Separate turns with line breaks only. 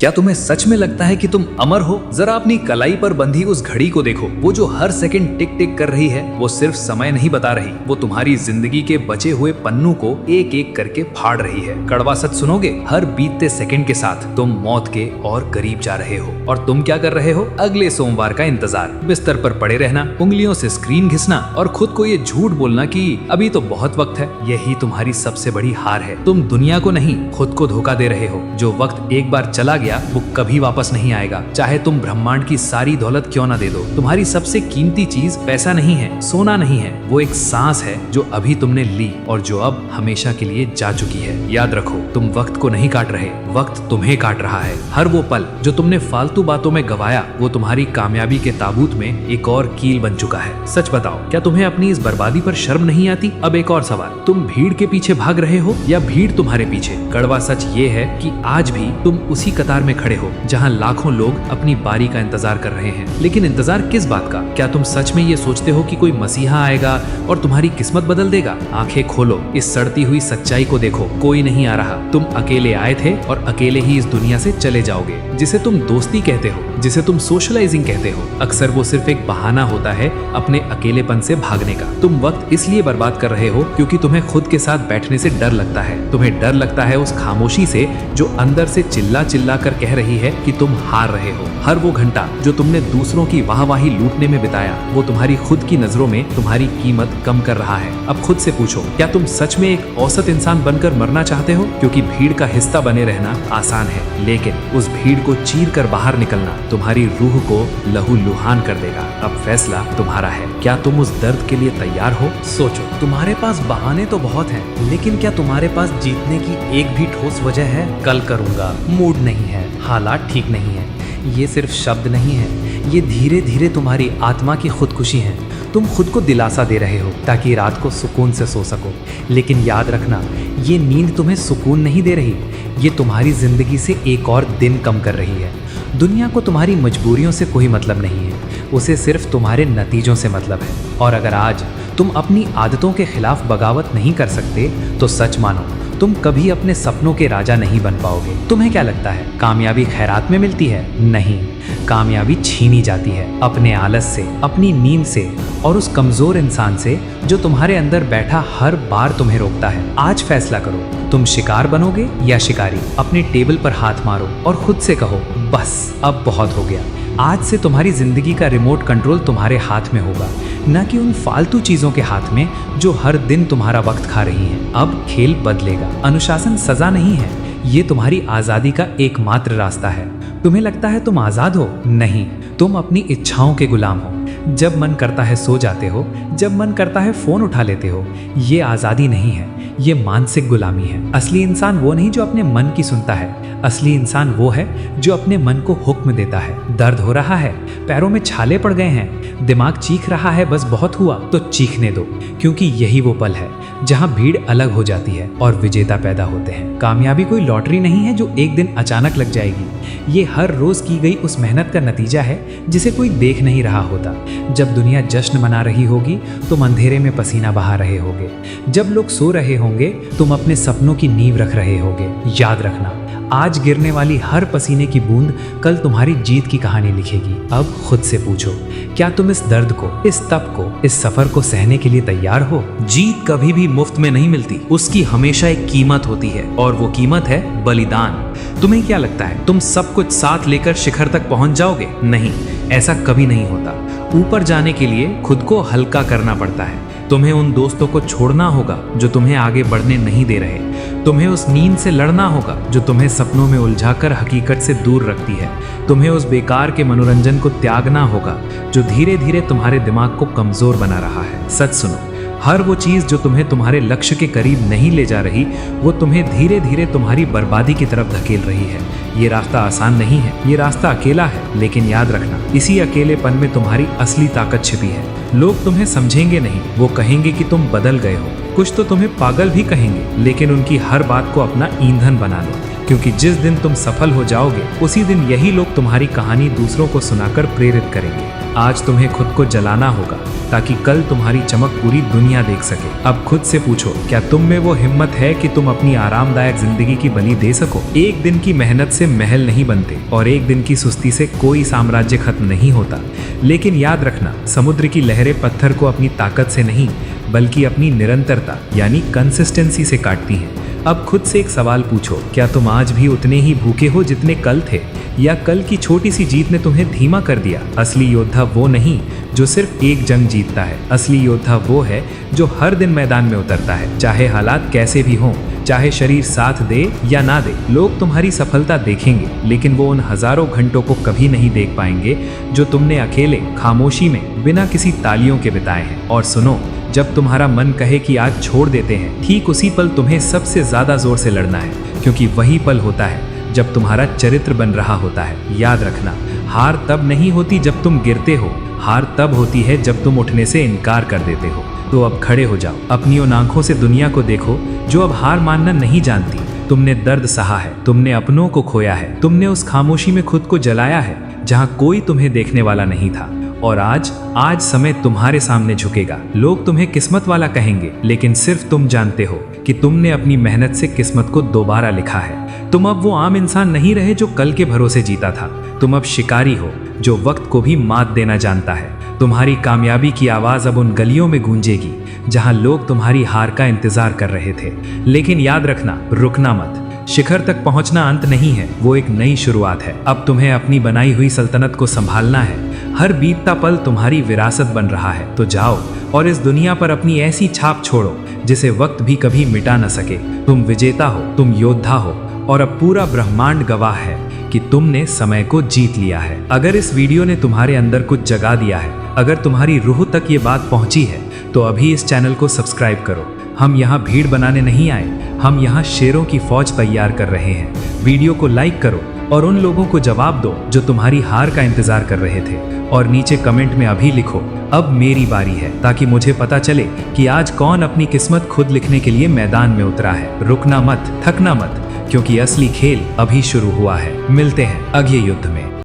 क्या तुम्हें सच में लगता है कि तुम अमर हो? जरा अपनी कलाई पर बंधी उस घड़ी को देखो। वो जो हर सेकंड टिक टिक कर रही है, वो सिर्फ समय नहीं बता रही, वो तुम्हारी जिंदगी के बचे हुए पन्नों को एक एक करके फाड़ रही है। कड़वा सच सुनोगे, हर बीतते सेकंड के साथ तुम मौत के और करीब जा रहे हो। और तुम क्या कर रहे हो? अगले सोमवार का इंतजार, बिस्तर पर पड़े रहना, उंगलियों से स्क्रीन घिसना और खुद को ये झूठ बोलना कि अभी तो बहुत वक्त है। यही तुम्हारी सबसे बड़ी हार है। तुम दुनिया को नहीं, खुद को धोखा दे रहे हो। जो वक्त एक बार चला गया वो कभी वापस नहीं आएगा, चाहे तुम ब्रह्मांड की सारी दौलत क्यों ना दे दो। तुम्हारी सबसे कीमती चीज पैसा नहीं है, सोना नहीं है, वो एक सांस है जो अभी तुमने ली और जो अब हमेशा के लिए जा चुकी है। याद रखो, तुम वक्त को नहीं काट रहे, वक्त तुम्हें काट रहा है। हर वो पल जो तुमने फालतू बातों में गवाया, वो तुम्हारी कामयाबी के ताबूत में एक और कील बन चुका है। सच बताओ, क्या तुम्हें अपनी इस बर्बादी पर शर्म नहीं आती? अब एक और सवाल, तुम भीड़ के पीछे भाग रहे हो या भीड़ तुम्हारे पीछे? कड़वा सच ये है कि आज भी तुम उसी कतार में खड़े हो जहां लाखों लोग अपनी बारी का इंतजार कर रहे हैं। लेकिन इंतजार किस बात का? क्या तुम सच में ये सोचते हो कि कोई मसीहा आएगा और तुम्हारी किस्मत बदल देगा? आंखें खोलो, इस सड़ती हुई सच्चाई को देखो। कोई नहीं आ रहा, तुम अकेले आए थे और अकेले ही इस दुनिया से चले जाओगे। जिसे तुम दोस्ती कहते हो, जिसे तुम सोशलाइजिंग कहते हो, अक्सर वो सिर्फ एक बहाना होता है अपने अकेलेपन से भागने का। तुम वक्त इसलिए बर्बाद कर रहे हो क्योंकि तुम्हें खुद के साथ बैठने से डर लगता है। तुम्हें डर लगता है उस खामोशी से जो अंदर से चिल्ला चिल्ला कर कह रही है कि तुम हार रहे हो। हर वो घंटा जो तुमने दूसरों की वाहवाही लूटने में बिताया, वो तुम्हारी खुद की नजरों में तुम्हारी कीमत कम कर रहा है। अब खुद से पूछो, क्या तुम सच में एक औसत इंसान बनकर मरना चाहते हो? क्योंकि भीड़ का हिस्सा बने रहना आसान है, लेकिन उस भीड़ को चीर कर बाहर निकलना तुम्हारी रूह को लहूलुहान कर देगा। अब फैसला तुम्हारा है। क्या तुम उस दर्द के लिए तैयार हो? सोचो, तुम्हारे पास बहाने तो बहुत हैं, लेकिन क्या तुम्हारे पास जीतने की एक भी ठोस वजह है? कल करूंगा, मूड नहीं है, हालात ठीक नहीं है, ये सिर्फ शब्द नहीं है, ये धीरे धीरे तुम्हारी आत्मा की खुदकुशी है। तुम खुद को दिलासा दे रहे हो ताकि रात को सुकून से सो सको, लेकिन याद रखना, ये नींद तुम्हें सुकून नहीं दे रही, ये तुम्हारी जिंदगी से एक और दिन कम कर रही है। दुनिया को तुम्हारी मजबूरियों से कोई मतलब नहीं है, उसे सिर्फ तुम्हारे नतीजों से मतलब है। और अगर आज तुम अपनी आदतों के खिलाफ बगावत नहीं कर सकते, तो सच मानो, तुम कभी अपने सपनों के राजा नहीं बन पाओगे। तुम्हें क्या लगता है कामयाबी खैरात में मिलती है? नहीं, कामयाबी छीनी जाती है अपने आलस से, अपनी नींद से और उस कमजोर इंसान से जो तुम्हारे अंदर बैठा हर बार तुम्हें रोकता है। आज फैसला करो, तुम शिकार बनोगे या शिकारी? अपने टेबल पर हाथ मारो और खुद से कहो, बस अब बहुत हो गया। आज से तुम्हारी जिंदगी का रिमोट कंट्रोल तुम्हारे हाथ में होगा, न कि उन फालतू चीजों के हाथ में जो हर दिन तुम्हारा वक्त खा रही हैं। अब खेल बदलेगा। अनुशासन सजा नहीं है, ये तुम्हारी आजादी का एकमात्र रास्ता है। तुम्हें लगता है तुम आजाद हो? नहीं, तुम अपनी इच्छाओं के गुलाम हो। जब मन करता है सो जाते हो, जब मन करता है फोन उठा लेते हो। ये आजादी नहीं है, ये मानसिक गुलामी है। असली इंसान वो नहीं जो अपने मन की सुनता है, असली इंसान वो है जो अपने मन को हुक्म देता है। दर्द हो रहा है, पैरों में छाले पड़ गए हैं, दिमाग चीख रहा है बस बहुत हुआ, तो चीखने दो, क्योंकि यही वो पल है जहां भीड़ अलग हो जाती है और विजेता पैदा होते हैं। कामयाबी कोई लॉटरी नहीं है जो एक दिन अचानक लग जाएगी। ये हर रोज की गई उस मेहनत का नतीजा है जिसे कोई देख नहीं रहा होता। जब दुनिया जश्न मना रही होगी, तुम अंधेरे में पसीना बहा रहे होगे। जब लोग सो रहे होंगे, तुम अपने सपनों की नींव रख रहे होगे। याद रखना, आज गिरने वाली हर पसीने की बूंद कल तुम्हारी जीत की कहानी लिखेगी। अब खुद से पूछो, क्या तुम इस दर्द को, इस तप को, इस सफर को सहने के लिए तैयार हो? जीत कभी भी मुफ्त में नहीं मिलती, उसकी हमेशा एक कीमत होती है, और वो कीमत है बलिदान। तुम्हें क्या लगता है तुम सब कुछ साथ लेकर शिखर तक पहुंच जाओगे? नहीं, ऐसा कभी नहीं होता। ऊपर जाने के लिए खुद को हल्का करना पड़ता है। तुम्हें उन दोस्तों को छोड़ना होगा जो तुम्हें आगे बढ़ने नहीं दे रहे। तुम्हें उस नींद से लड़ना होगा जो तुम्हें सपनों में उलझाकर हकीकत से दूर रखती है। तुम्हें उस बेकार के मनोरंजन को त्यागना होगा जो धीरे धीरे तुम्हारे दिमाग को कमजोर बना रहा है। सच सुनो, हर वो चीज जो तुम्हें तुम्हारे लक्ष्य के करीब नहीं ले जा रही, वो तुम्हें धीरे धीरे तुम्हारी बर्बादी की तरफ धकेल रही है। ये रास्ता आसान नहीं है, ये रास्ता अकेला है, लेकिन याद रखना, इसी अकेलेपन में तुम्हारी असली ताकत छिपी है। लोग तुम्हें समझेंगे नहीं, वो कहेंगे कि तुम बदल गए हो। कुछ तो तुम्हें पागल भी कहेंगे, लेकिन उनकी हर बात को अपना ईंधन बना लो, क्योंकि जिस दिन तुम सफल हो जाओगे, उसी दिन यही लोग तुम्हारी कहानी दूसरों को सुनाकर प्रेरित करेंगे।
आज तुम्हें खुद को जलाना होगा ताकि कल तुम्हारी चमक पूरी दुनिया देख सके। अब खुद से पूछो, क्या तुम में वो हिम्मत है कि तुम अपनी आरामदायक जिंदगी की बलि दे सको? एक दिन की मेहनत से महल नहीं बनते और एक दिन की सुस्ती से कोई साम्राज्य खत्म नहीं होता। लेकिन याद रखना, समुद्र की लहरें पत्थर को अपनी ताकत से नहीं बल्कि अपनी निरंतरता यानी कंसिस्टेंसी से काटती हैं। अब खुद से एक सवाल पूछो, क्या तुम आज भी उतने ही भूखे हो जितने कल थे, या कल की छोटी सी जीत ने तुम्हें धीमा कर दिया? असली योद्धा वो नहीं जो सिर्फ एक जंग जीतता है, असली योद्धा वो है जो हर दिन मैदान में उतरता है, चाहे हालात कैसे भी हों, चाहे शरीर साथ दे या ना दे। लोग तुम्हारी सफलता देखेंगे लेकिन वो उन हजारों घंटों को कभी नहीं देख पाएंगे जो तुमने अकेले खामोशी में बिना किसी तालियों के बिताए हैं। और सुनो, जब तुम्हारा मन कहे कि आज छोड़ देते हैं, ठीक उसी पल तुम्हें सबसे ज्यादा जोर से लड़ना है, क्योंकि वही पल होता है जब तुम्हारा चरित्र बन रहा होता है। याद रखना, हार तब नहीं होती जब तुम गिरते हो, हार तब होती है जब तुम उठने से इनकार कर देते हो। तो अब खड़े हो जाओ, अपनी उन आंखों से दुनिया को देखो जो अब हार मानना नहीं जानती। तुमने दर्द सहा है, तुमने अपनों को खोया है, तुमने उस खामोशी में खुद को जलाया है जहां कोई तुम्हें देखने वाला नहीं था। और आज समय तुम्हारे सामने झुकेगा। लोग तुम्हें किस्मत वाला कहेंगे, लेकिन सिर्फ तुम जानते हो कि तुमने अपनी मेहनत से किस्मत को दोबारा लिखा है। तुम अब वो आम इंसान नहीं रहे जो कल के भरोसे जीता था। तुम अब शिकारी हो जो वक्त को भी मात देना जानता है। तुम्हारी कामयाबी की आवाज अब उन गलियों में गूंजेगी जहां लोग तुम्हारी हार का इंतजार कर रहे थे। लेकिन याद रखना, रुकना मत। शिखर तक पहुंचना अंत नहीं है, वो एक नई शुरुआत है। अब तुम्हें अपनी बनाई हुई सल्तनत को संभालना है। हर बीतता पल तुम्हारी विरासत बन रहा है। तो जाओ और इस दुनिया पर अपनी ऐसी छाप छोड़ो जिसे वक्त भी कभी मिटा न सके। तुम विजेता हो, तुम योद्धा हो, और अब पूरा ब्रह्मांड गवाह है कि तुमने समय को जीत लिया है। अगर इस वीडियो ने तुम्हारे अंदर कुछ जगा दिया है, अगर तुम्हारी रूह तक ये बात पहुंची है, तो अभी इस चैनल को सब्सक्राइब करो। हम यहाँ भीड़ बनाने नहीं आए, हम यहाँ शेरों की फौज तैयार कर रहे हैं। वीडियो को लाइक करो और उन लोगों को जवाब दो जो तुम्हारी हार का इंतजार कर रहे थे। और नीचे कमेंट में अभी लिखो, अब मेरी बारी है, ताकि मुझे पता चले कि आज कौन अपनी किस्मत खुद लिखने के लिए मैदान में उतरा है। रुकना मत, थकना मत, क्योंकि असली खेल अभी शुरू हुआ है। मिलते हैं अगले युद्ध में।